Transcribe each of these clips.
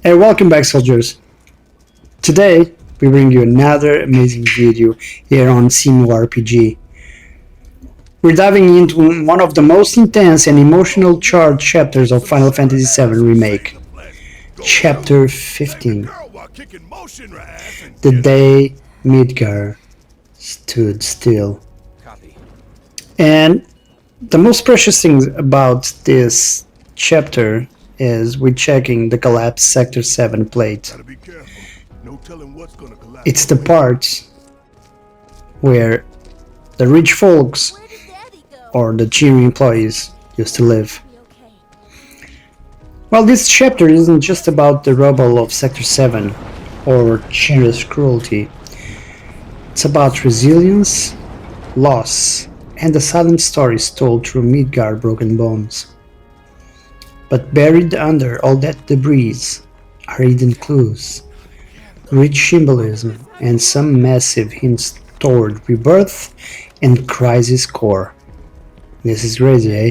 Hey, welcome back, soldiers. Today we bring you another amazing video here on RPG. We're diving into one of the most intense and emotional charged chapters of Final Fantasy VII Remake. Chapter 15. The day Midgar stood still. And the most precious thing about this chapter is we're checking the collapsed Sector 7 plate. It's the part where the rich folks or the cheery employees used to live. Well, this chapter isn't just about the rubble of Sector 7 or Shinra's cruelty. It's about resilience, loss, and the silent stories told through Midgar broken bones. But buried under all that debris are hidden clues, rich symbolism, and some massive hints toward Rebirth and Crisis Core. This is crazy, eh?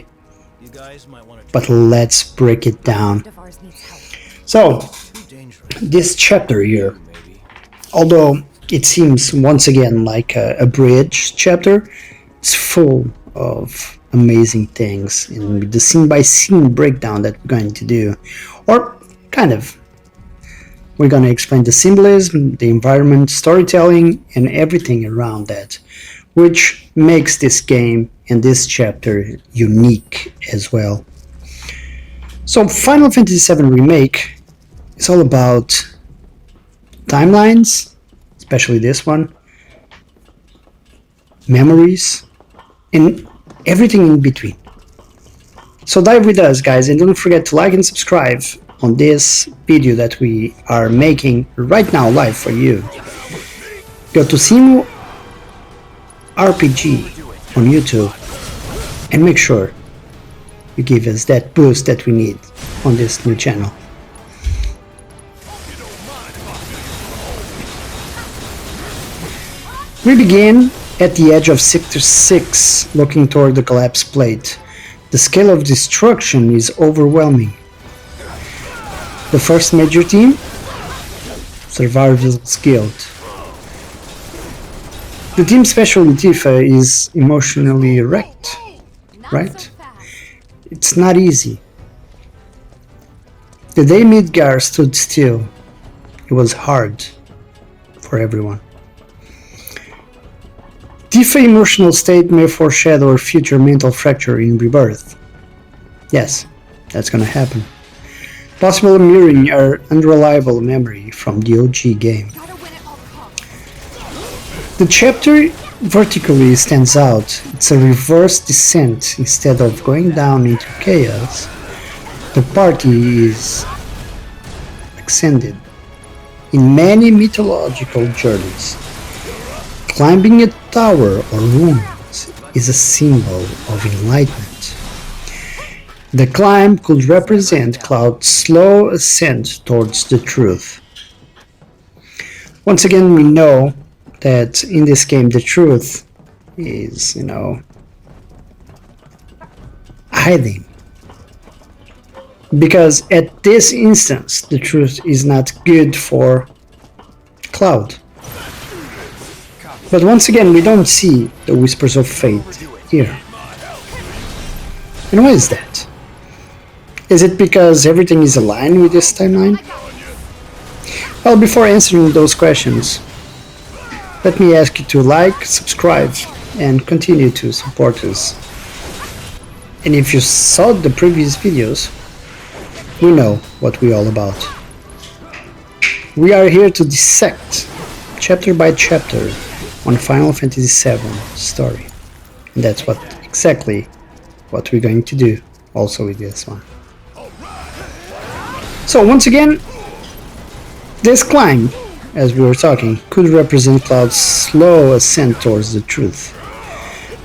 But let's break it down. So, this chapter here, although it seems once again like a bridge chapter, it's full of amazing things in the scene-by-scene breakdown that we're going to do, or kind of. We're going to explain the symbolism, the environment, storytelling, and everything around that, which makes this game and this chapter unique as well. So Final Fantasy VII Remake is all about timelines, especially this one, memories, and everything in between. So dive with us, guys, and don't forget to like and subscribe on this video that we are making right now live for you. Go to Simu RPG on YouTube and make sure you give us that boost that we need on this new channel. We begin at the edge of Sector 6, looking toward the collapsed plate. The scale of destruction is overwhelming. The first major team? Survival's Guild. The team special in Tifa is emotionally wrecked, right? It's not easy. The day Midgar stood still, it was hard for everyone. Tifa's emotional state may foreshadow a future mental fracture in Rebirth. Yes, that's gonna happen. Possible mirroring our unreliable memory from the OG game. The chapter vertically stands out. It's a reverse descent. Instead of going down into chaos, the party is ascended in many mythological journeys. Climbing a tower or ruins is a symbol of enlightenment. The climb could represent Cloud's slow ascent towards the truth. Once again, we know that in this game the truth is, hiding. Because at this instance, the truth is not good for Cloud. But once again, we don't see the whispers of fate here. And why is that? Is it because everything is aligned with this timeline? Well, before answering those questions, let me ask you to like, subscribe, and continue to support us. And if you saw the previous videos, we know what we're all about. We are here to dissect, chapter by chapter, on Final Fantasy VII story. And that's exactly what we're going to do also with this one. So once again, this climb, as we were talking, could represent Cloud's slow ascent towards the truth.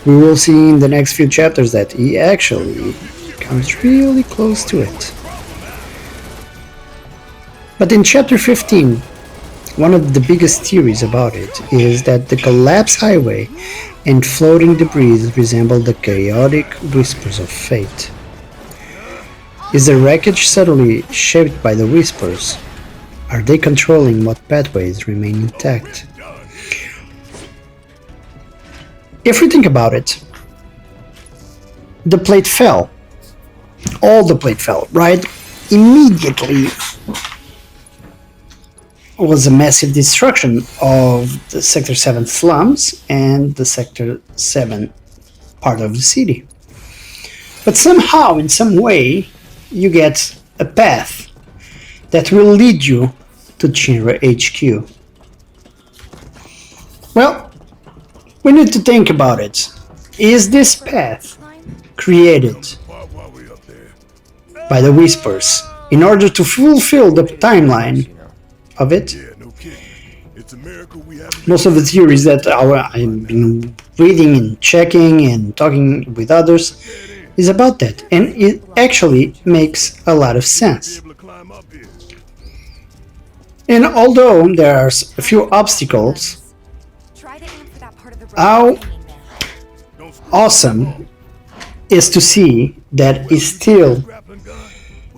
We will see in the next few chapters that he actually comes really close to it. But in chapter 15, one of the biggest theories about it is that the collapsed highway and floating debris resemble the chaotic whispers of fate. Is the wreckage subtly shaped by the whispers, Are they controlling what pathways remain intact? If we think about it, the plate fell. All the plate fell, right? Immediately was a massive destruction of the Sector 7 slums and the Sector 7 part of the city. But somehow, in some way, you get a path that will lead you to Shinra HQ. Well, we need to think about it. Is this path created by the Whispers in order to fulfill the timeline of it? Most of the theories that I've been reading and checking and talking with others is about that, and it actually makes a lot of sense. And although there are a few obstacles, how awesome is to see that is still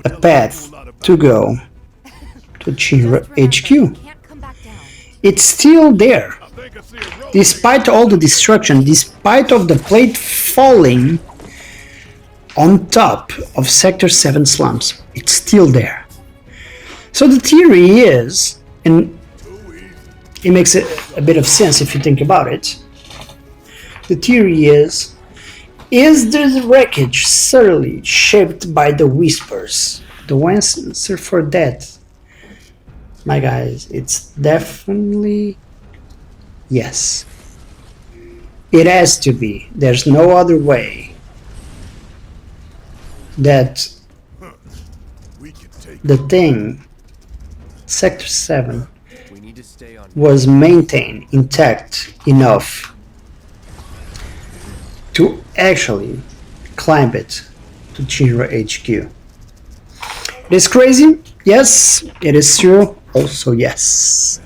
a path to go to Shinra HQ. It's still there. Despite all the destruction, despite of the plate falling on top of Sector 7 slums, it's still there. So the theory is, and it makes a bit of sense if you think about it, the theory is the wreckage certainly shaped by the Whispers? The answer for that, my guys, it's definitely yes. It has to be. There's no other way that the thing, Sector 7, was maintained intact enough to actually climb it to Shinra HQ. It is crazy? Yes. It is true? Also yes.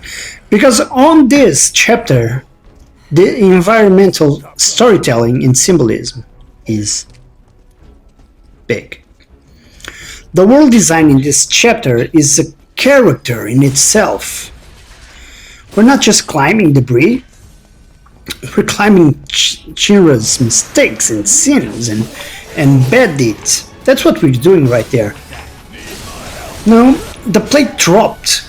Because on this chapter, the environmental storytelling and symbolism is big. The world design in this chapter is a character in itself. We're not just climbing debris, we're climbing Shinra's mistakes and sins and bad deeds. That's what we're doing right there. No, the plate dropped.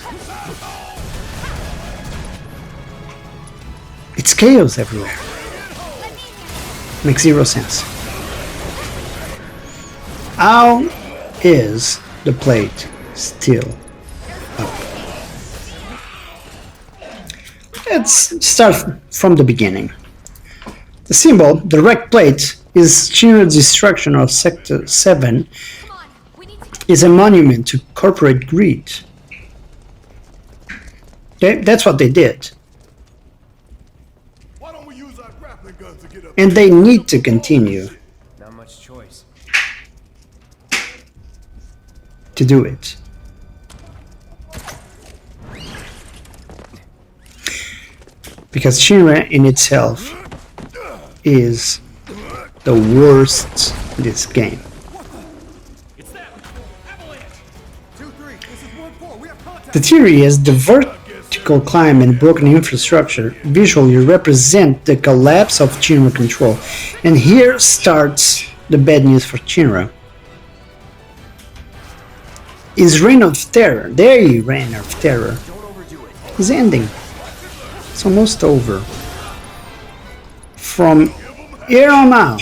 It's chaos everywhere. Makes zero sense. How is the plate still up? Let's start from the beginning. The symbol, the wrecked plate, is Shinra's destruction of Sector 7, is a monument to corporate greed. That's what they did. And they need to continue to do it. Because Shinra in itself is the worst in this game. The theory is the vertical climb and broken infrastructure visually represent the collapse of Shinra control. And here starts the bad news for Shinra. His reign of terror, their reign of terror, is ending. It's almost over. From here on out,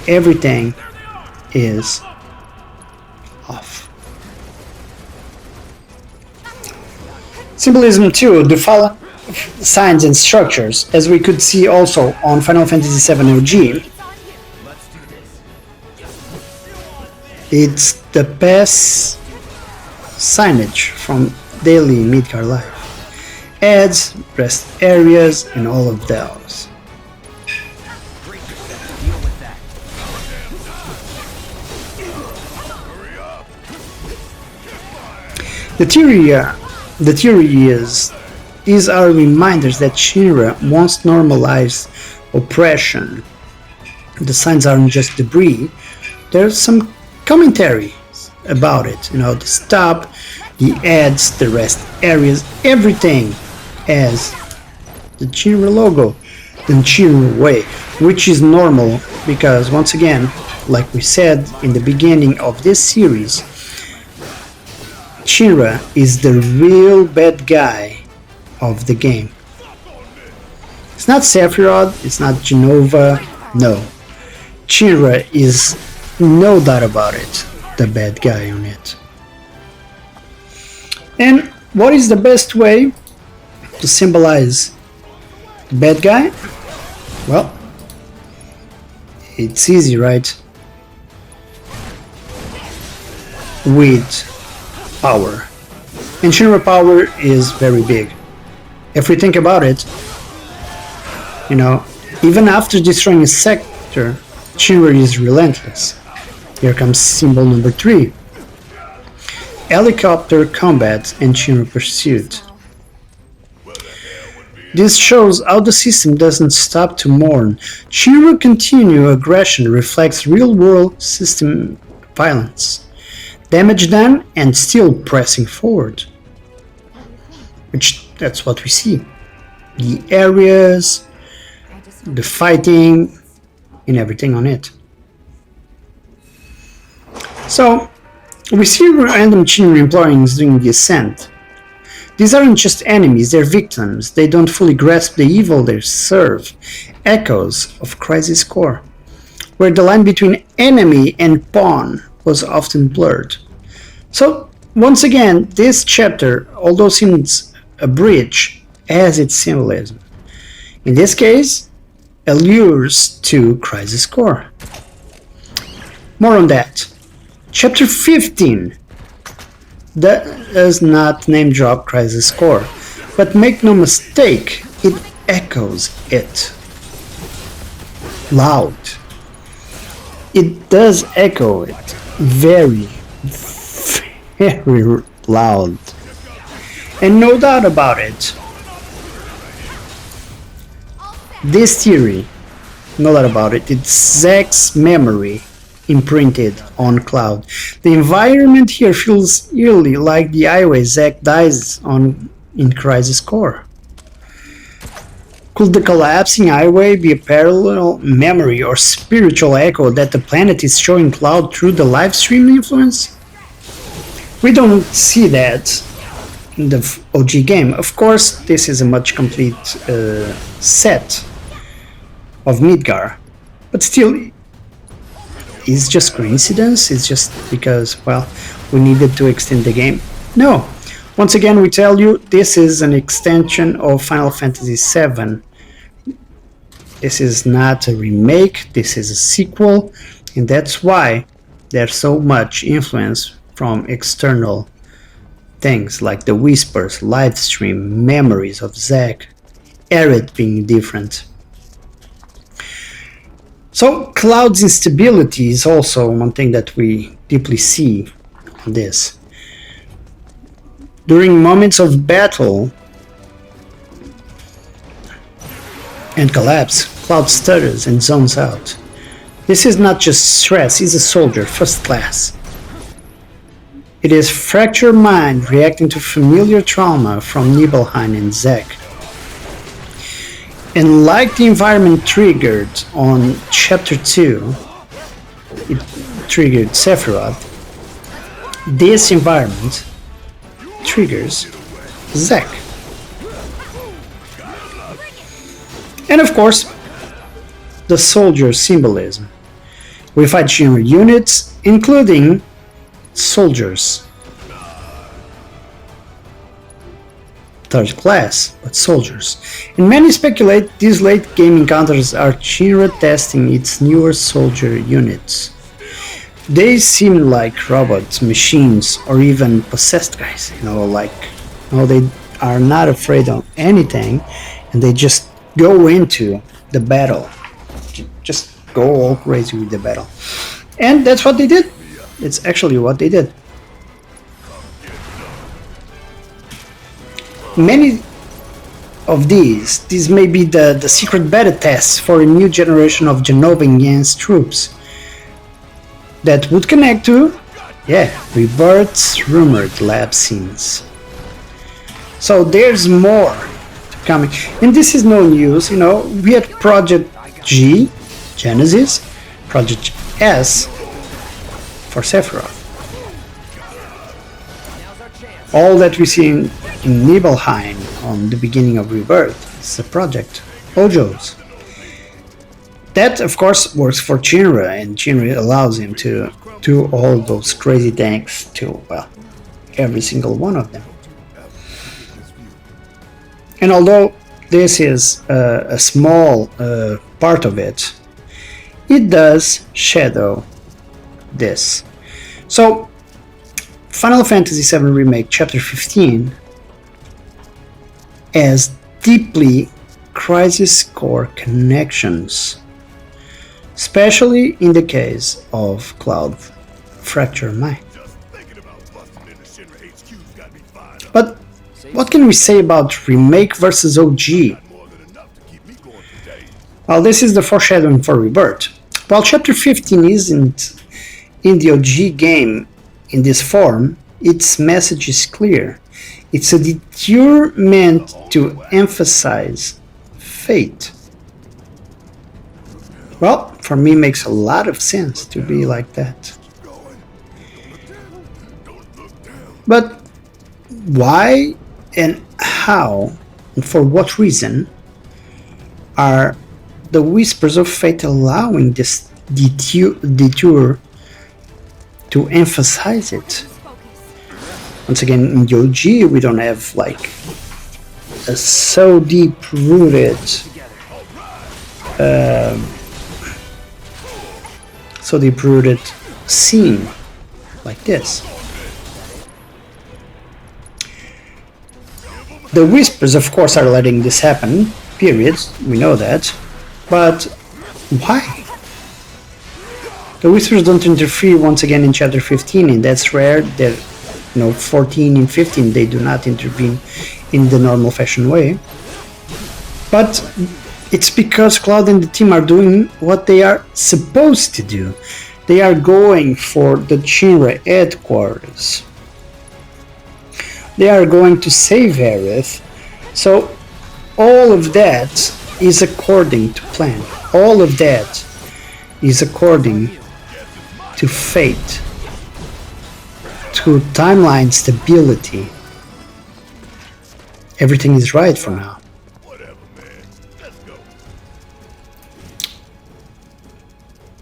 everything is off. Symbolism 2, the fallen signs and structures, as we could see also on Final Fantasy VII OG. It's the best signage from daily Midgar life. Ads, rest areas, and all of those. The theory is these are reminders that Shinra wants to normalize oppression. The signs aren't just debris, there's some commentary about it, to stop The ads, the rest areas, everything has the Shinra logo, the Shinra way, which is normal because, once again, like we said in the beginning of this series, Shinra is the real bad guy of the game. It's not Sephiroth, it's not Genova, no. Shinra is, no doubt about it, the bad guy on it. And what is the best way to symbolize the bad guy? Well, it's easy, right? With power. And Shinra power is very big. If we think about it, you know, even after destroying a sector, Shinra is relentless. Here comes symbol number 3. Helicopter combat and Shinra pursuit. This shows how the system doesn't stop to mourn. Shinra continued aggression reflects real-world system violence. Damage done and still pressing forward. Which, that's what we see. The areas, the fighting, and everything on it. So, we see random Shinra employees doing the ascent. These aren't just enemies, they're victims. They don't fully grasp the evil they serve. Echoes of Crisis Core, where the line between enemy and pawn was often blurred. So, once again, this chapter, although seems a bridge, has its symbolism. In this case, allures to Crisis Core. More on that. Chapter 15 does not name drop Crisis Core, but make no mistake, it echoes it. Loud. It does echo it. Very, very loud. And no doubt about it, this theory, no doubt about it, it's Zack's memory imprinted on Cloud. The environment here feels eerily like the highway Zack dies on in Crisis Core. Could the collapsing highway be a parallel memory or spiritual echo that the planet is showing Cloud through the live stream influence? We don't see that in the OG game. Of course, this is a much complete set of Midgar, but still, it's just coincidence? It's just because, well, we needed to extend the game? No. Once again, we tell you, this is an extension of Final Fantasy VII. This is not a remake, this is a sequel, and that's why there's so much influence from external things like the whispers, live stream, memories of Zack, Aerith being different. So Cloud's instability is also one thing that we deeply see on this. During moments of battle and collapse, Cloud stutters and zones out. This is not just stress, he's a soldier, first class. It is fractured mind reacting to familiar trauma from Nibelheim and Zack. And like the environment triggered on Chapter 2, it triggered Sephiroth, this environment triggers Zack. And of course, the soldier symbolism. We fight Shinra units, including soldiers. Third class, but soldiers. And many speculate these late game encounters are Shinra testing its newer soldier units. They seem like robots, machines, or even possessed guys, they are not afraid of anything, and they just go into the battle. Just go all crazy with the battle. And that's what they did. It's actually what they did. Many of these may be the secret beta tests for a new generation of Genovians troops that would connect to Yeah, Rebirth's rumored lab scenes. So there's more coming. And this is no news, you know, we had Project G, Genesis, Project S for Sephiroth. All that we see in Nibelheim on the beginning of Rebirth is a project, Ojo's. That, of course, works for Shinra, and Shinra allows him to do all those crazy things to, well, every single one of them. And although this is a small part of it, it does shadow this. So, Final Fantasy VII Remake Chapter 15 has deeply Crisis Core connections, especially in the case of Cloud Fracture Mind. But what can we say about Remake versus OG? Well, this is the foreshadowing for Rebirth. While Chapter 15 isn't in the OG game in this form, its message is clear. It's a detour meant to emphasize fate. Well, for me, it makes a lot of sense to be like that. But why and how and for what reason are the Whispers of Fate allowing this detour to emphasize it? Once again, in the OG, we don't have like a so deep-rooted scene like this. The Whispers, of course, are letting this happen, period, we know that, but why? The Whispers don't interfere once again in Chapter 15, and that's rare. They're, 14 and 15, they do not intervene in the normal fashion way. But it's because Cloud and the team are doing what they are supposed to do. They are going for the Shinra headquarters. They are going to save Aerith. So all of that is according to plan. All of that is according to fate, to timeline stability. Everything is right for now.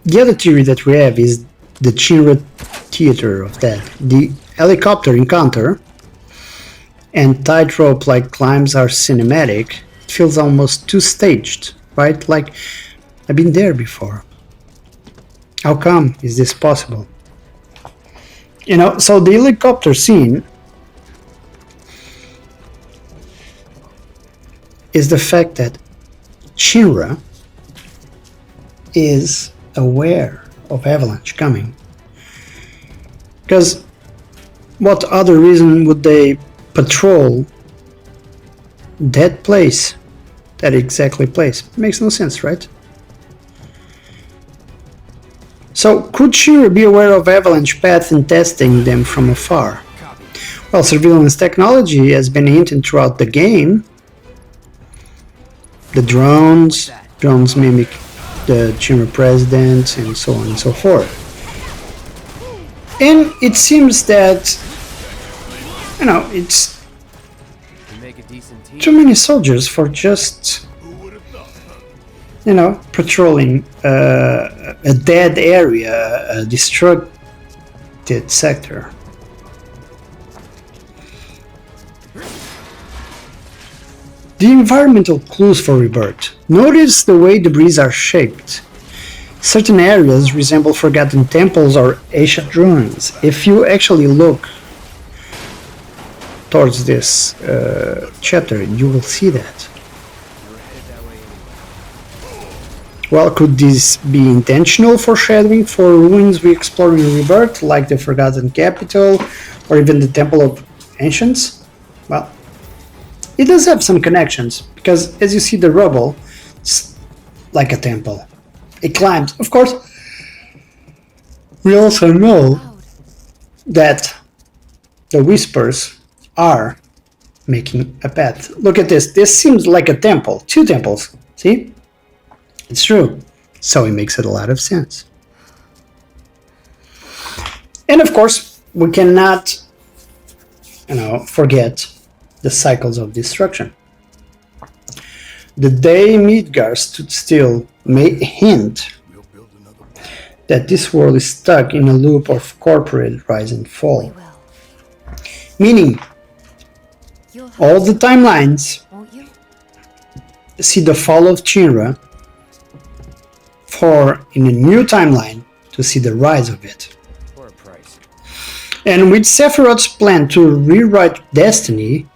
The other theory that we have is the Shinra theater of that. The helicopter encounter and tightrope-like climbs are cinematic. It feels almost too staged, right? Like, I've been there before. How come is this possible? So the helicopter scene is the fact that Shinra is aware of Avalanche coming. Because what other reason would they patrol that place, that exactly place? Makes no sense, right? So could Shinra be aware of Avalanche paths and testing them from afar? Well, surveillance technology has been hinted throughout the game. The drones mimic the Shinra president, and so on and so forth. And it seems that, it's too many soldiers for just, patrolling a dead area, a destructed sector. The environmental clues for Rebirth. Notice the way debris are shaped. Certain areas resemble forgotten temples or ancient ruins. If you actually look towards this chapter, you will see that. Well, could this be intentional foreshadowing for ruins we explore in Rebirth, like the Forgotten Capital, or even the Temple of Ancients? Well, it does have some connections, because as you see the rubble, it's like a temple. It climbs. Of course, we also know that the Whispers are making a path. Look at this. This seems like a temple. 2 temples. See? It's true. So it makes a lot of sense. And of course, we cannot, forget the cycles of destruction. The day Midgar stood still may hint that this world is stuck in a loop of corporate rise and fall. Meaning, all the timelines see the fall of Shinra, for in a new timeline to see the rise of it. And with Sephiroth's plan to rewrite destiny,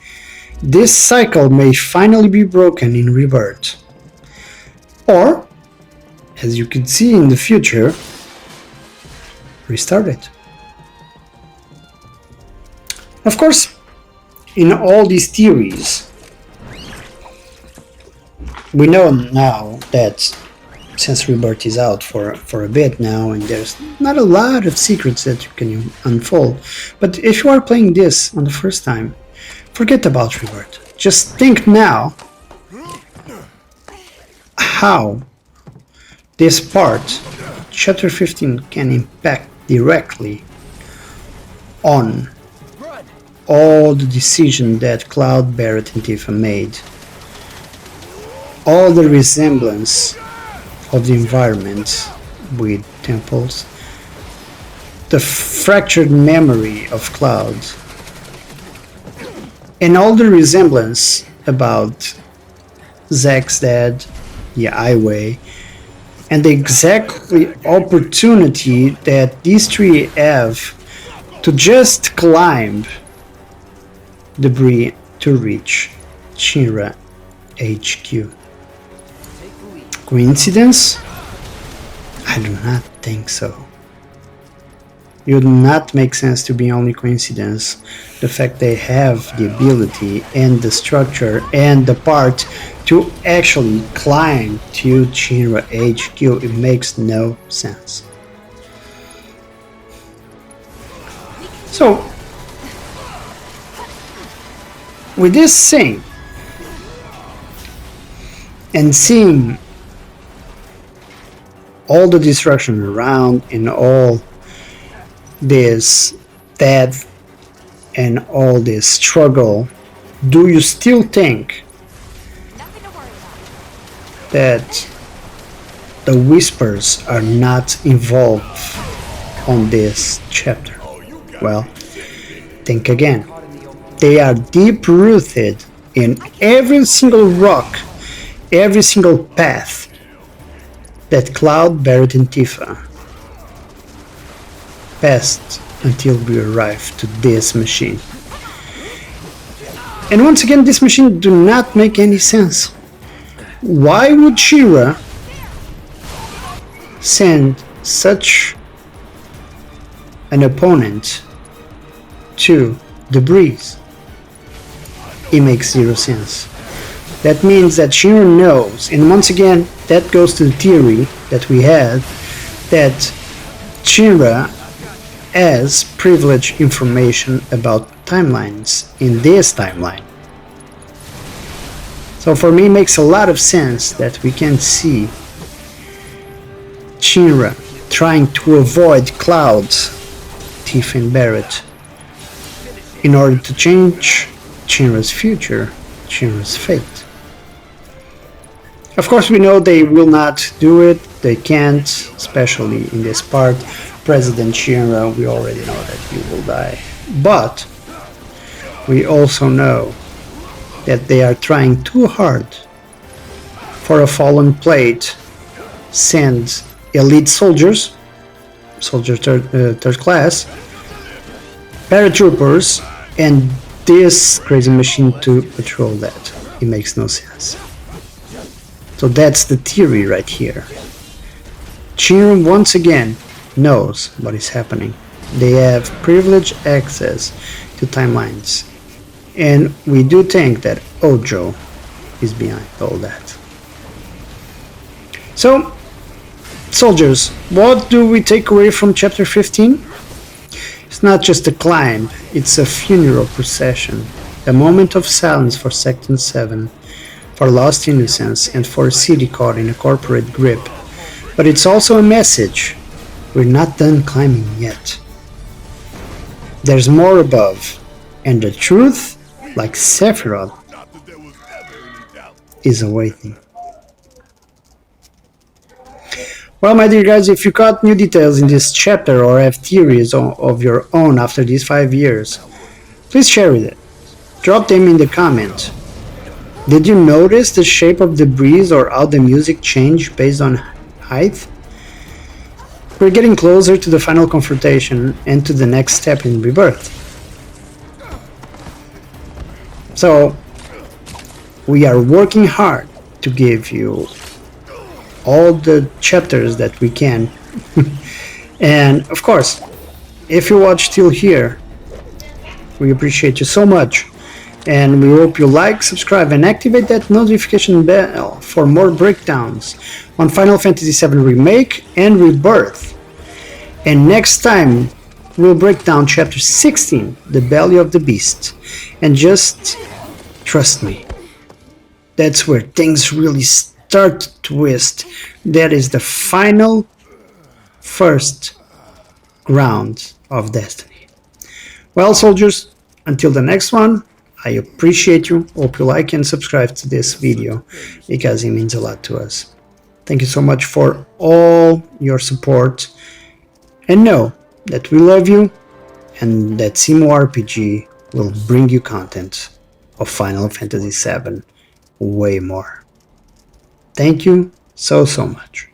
this cycle may finally be broken in Rebirth. Or, as you can see in the future, restart it. Of course, in all these theories, we know now that since Rebirth is out for a bit now, and there's not a lot of secrets that you can unfold, but if you are playing this on the first time, forget about Rebirth. Just think now how this part, Chapter 15, can impact directly on all the decisions that Cloud, Barret, and Tifa made. All the resemblance of the environment with temples, the fractured memory of Cloud, and all the resemblance about Zack's dad, the Highway, and the exactly opportunity that these 3 have to just climb debris to reach Shinra HQ. Coincidence? I do not think so. It would not make sense to be only coincidence. The fact they have the ability and the structure and the part to actually climb to Shinra HQ, it makes no sense. So, with this thing, and seeing all the destruction around and all this death and all this struggle, do you still think that the Whispers are not involved on this chapter? Well, think again. They are deep rooted in every single rock, every single path that Cloud, Barret, and Tifa passed until we arrived to this machine. And once again, this machine do not make any sense. Why would Shinra send such an opponent to the breeze? It makes zero sense. That means that Shinra knows, and once again, that goes to the theory that we had, that Shinra has privileged information about timelines in this timeline. So for me, it makes a lot of sense that we can see Shinra trying to avoid Cloud, Tifa, and Barret in order to change Shinra's future, Shinra's fate. Of course, we know they will not do it, they can't, especially in this part. President Shinra, we already know that he will die. But we also know that they are trying too hard for a fallen plate, send elite soldiers, third class, paratroopers, and this crazy machine to patrol that. It makes no sense. So that's the theory right here. Shinra once again knows what is happening. They have privileged access to timelines. And we do think that Ojo is behind all that. So, soldiers, what do we take away from chapter 15? It's not just a climb, it's a funeral procession. A moment of silence for Section 7, for lost innocence, and for a city caught in a corporate grip. But it's also a message. We're not done climbing yet. There's more above, and the truth, like Sephiroth, is awaiting. Well, my dear guys, if you caught new details in this chapter or have theories of your own after these 5 years, please share with it. Drop them in the comment. Did you notice the shape of the breeze or how the music changed based on height? We're getting closer to the final confrontation and to the next step in Rebirth. So, we are working hard to give you all the chapters that we can. And of course, if you watch till here, we appreciate you so much. And we hope you like, subscribe, and activate that notification bell for more breakdowns on Final Fantasy VII Remake and Rebirth. And next time, we'll break down Chapter 16, The Belly of the Beast. And just trust me, that's where things really start to twist. That is the final, first ground of destiny. Well, soldiers, until the next one, I appreciate you. Hope you like and subscribe to this video because it means a lot to us. Thank you so much for all your support. And know that we love you and that Simo RPG will bring you content of Final Fantasy VII way more. Thank you so much.